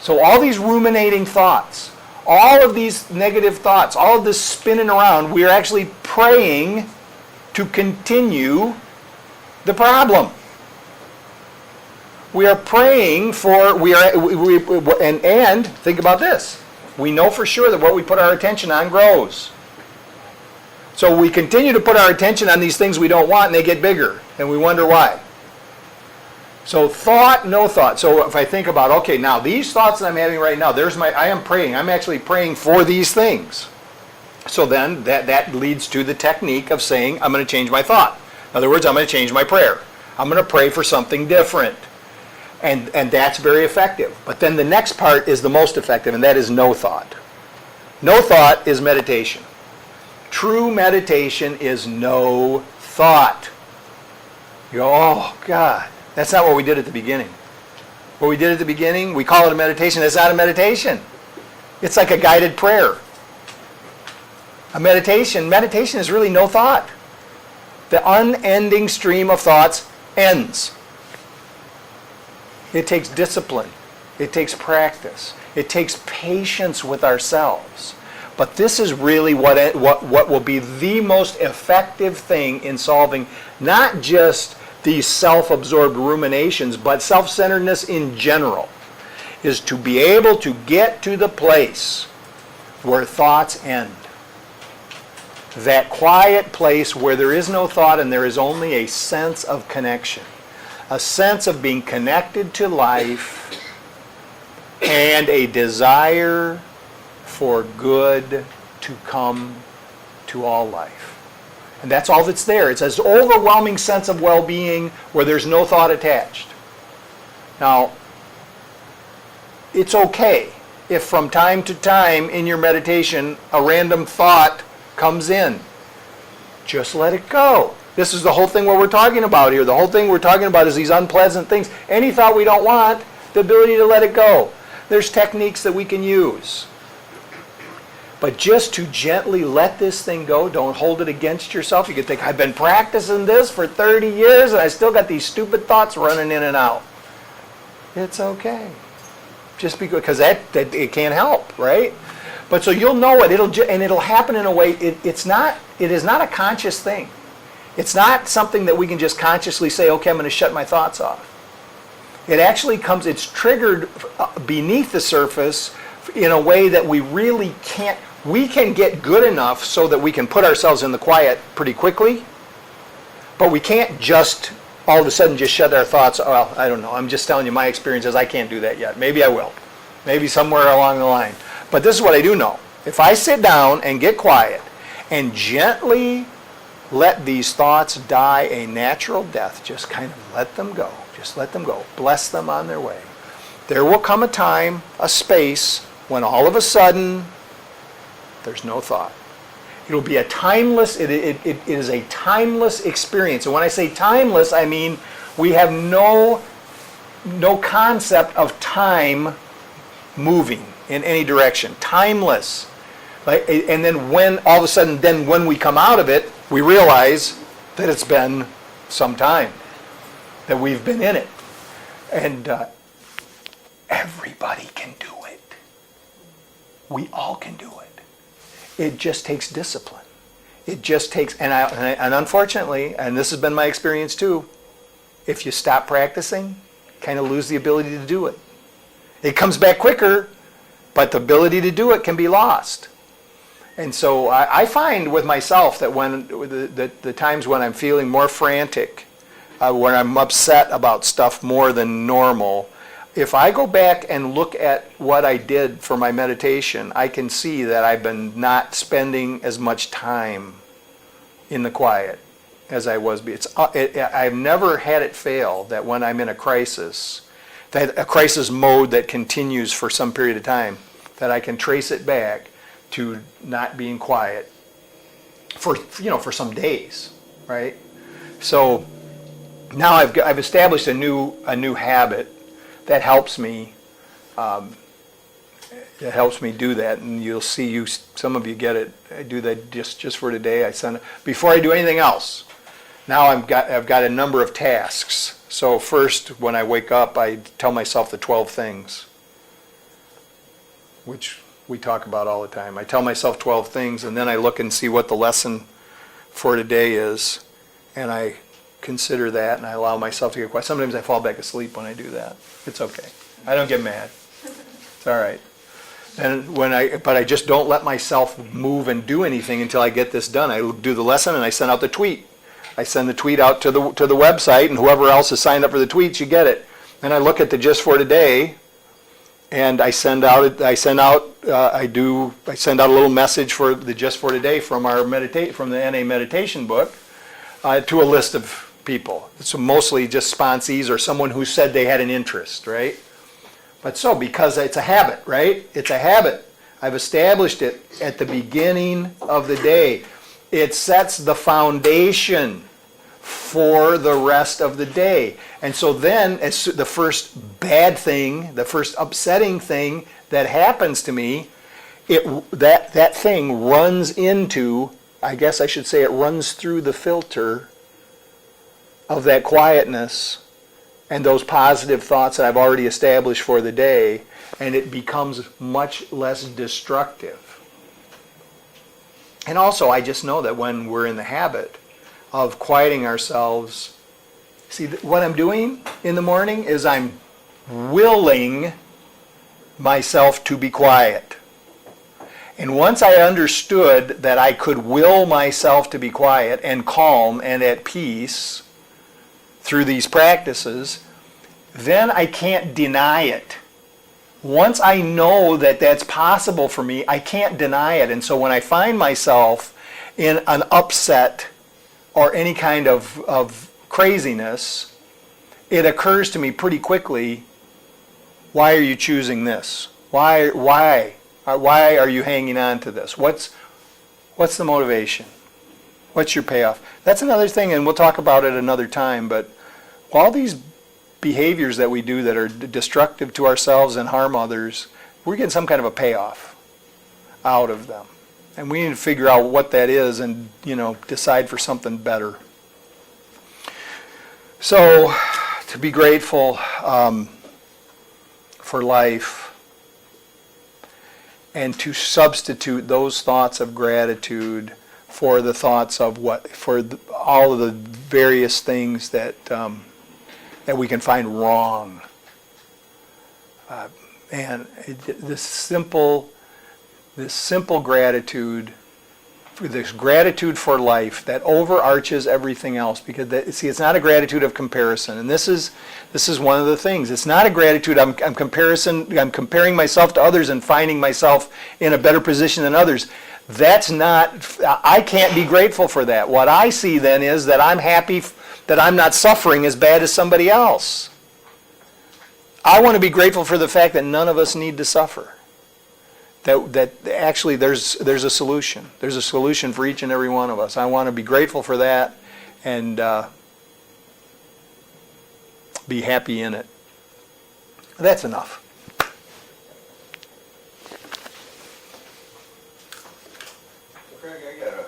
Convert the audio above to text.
So all these ruminating thoughts, all of these negative thoughts, all of this spinning around, we are actually praying to continue the problem. We are praying for, and think about this. We know for sure that what we put our attention on grows. So we continue to put our attention on these things we don't want, and they get bigger, and we wonder why. So thought, no thought. So if I think about, okay, now these thoughts that I'm having right now, I am praying. I'm actually praying for these things. So then that leads to the technique of saying, I'm going to change my thought. In other words, I'm going to change my prayer. I'm going to pray for something different. And that's very effective. But then the next part is the most effective, and that is no thought. No thought is meditation. True meditation is no thought. You go, oh, God. That's not what we did at the beginning. What we did at the beginning, we call it a meditation. It's not a meditation. It's like a guided prayer. A meditation is really no thought. The unending stream of thoughts ends. It takes discipline. It takes practice. It takes patience with ourselves. But this is really what will be the most effective thing in solving not just these self-absorbed ruminations, but self-centeredness in general, is to be able to get to the place where thoughts end. That quiet place where there is no thought and there is only a sense of connection. A sense of being connected to life and a desire for good to come to all life. And that's all that's there. It's this overwhelming sense of well-being where there's no thought attached. Now, it's okay if from time to time in your meditation a random thought comes in. Just let it go. This is the whole thing what we're talking about here. The whole thing we're talking about is these unpleasant things. Any thought we don't want, the ability to let it go. There's techniques that we can use. But just to gently let this thing go, don't hold it against yourself. You could think, I've been practicing this for 30 years and I still got these stupid thoughts running in and out. It's okay. Just because that it can't help, right? But so you'll know it, it'll happen in a way, it is not a conscious thing. It's not something that we can just consciously say, okay, I'm going to shut my thoughts off. It actually it's triggered beneath the surface in a way that we really can't. We can get good enough so that we can put ourselves in the quiet pretty quickly, but we can't just all of a sudden just shut our thoughts. Well, I don't know. I'm just telling you my experiences. I can't do that yet. Maybe I will. Maybe somewhere along the line. But this is what I do know. If I sit down and get quiet and gently let these thoughts die a natural death, just kind of let them go. Just let them go. Bless them on their way. There will come a time, a space, when all of a sudden there's no thought. It'll be it is a timeless experience. And when I say timeless, I mean we have no concept of time moving in any direction. Timeless. And then when all of a sudden, when we come out of it, we realize that it's been some time that we've been in it. And everybody can do it. We all can do it. It just takes discipline. It just takes, and unfortunately, and this has been my experience too, if you stop practicing, kind of lose the ability to do it. It comes back quicker, but the ability to do it can be lost. And so I find with myself that when the times when I'm feeling more frantic, when I'm upset about stuff more than normal, if I go back and look at what I did for my meditation, I can see that I've been not spending as much time in the quiet as I was. I've never had it fail that when I'm in a crisis mode that continues for some period of time, that I can trace it back to not being quiet for some days, right? So now I've established a new habit that helps me. It helps me do that, and you'll see some of you get it. I do that just for today. I send it before I do anything else. Now I've got a number of tasks. So first, when I wake up, I tell myself the 12 things. which we talk about all the time. I tell myself 12 things, and then I look and see what the lesson for today is, and I consider that, and I allow myself to get quiet. Sometimes I fall back asleep when I do that. It's okay. I don't get mad. It's all right. But I just don't let myself move and do anything until I get this done. I do the lesson and I send out the tweet. I send the tweet out to the website, and whoever else is signed up for the tweets, you get it. And I look at the Just for Today, and I send out a little message for the Just for Today from from the NA meditation book to a list of people. So mostly just sponsees or someone who said they had an interest, right? But because it's a habit, right? It's a habit. I've established it at the beginning of the day. It sets the foundation for the rest of the day. And so then it's the first bad thing, the first upsetting thing that happens to me, that thing runs into, I guess I should say it runs through the filter of that quietness and those positive thoughts that I've already established for the day, and it becomes much less destructive. And also, I just know that when we're in the habit of quieting ourselves, see, what I'm doing in the morning is I'm willing myself to be quiet. And once I understood that I could will myself to be quiet and calm and at peace through these practices, then I can't deny it. Once I know that that's possible for me, I can't deny it. And so when I find myself in an upset or any kind of craziness, it occurs to me pretty quickly, why are you choosing this? Why are you hanging on to this? What's the motivation? What's your payoff? That's another thing, and we'll talk about it another time, but all these behaviors that we do that are destructive to ourselves and harm others, we're getting some kind of a payoff out of them. And we need to figure out what that is and, decide for something better. So, to be grateful for life and to substitute those thoughts of gratitude for the thoughts of all of the various things that we can find wrong. And this simple gratitude, this gratitude for life that overarches everything else. Because it's not a gratitude of comparison, and this is one of the things. It's not a gratitude. I'm comparing myself to others and finding myself in a better position than others. That's not. I can't be grateful for that. What I see then is that I'm happy that I'm not suffering as bad as somebody else. I want to be grateful for the fact that none of us need to suffer. That actually there's a solution. There's a solution for each and every one of us. I want to be grateful for that and be happy in it. That's enough. Craig, I got a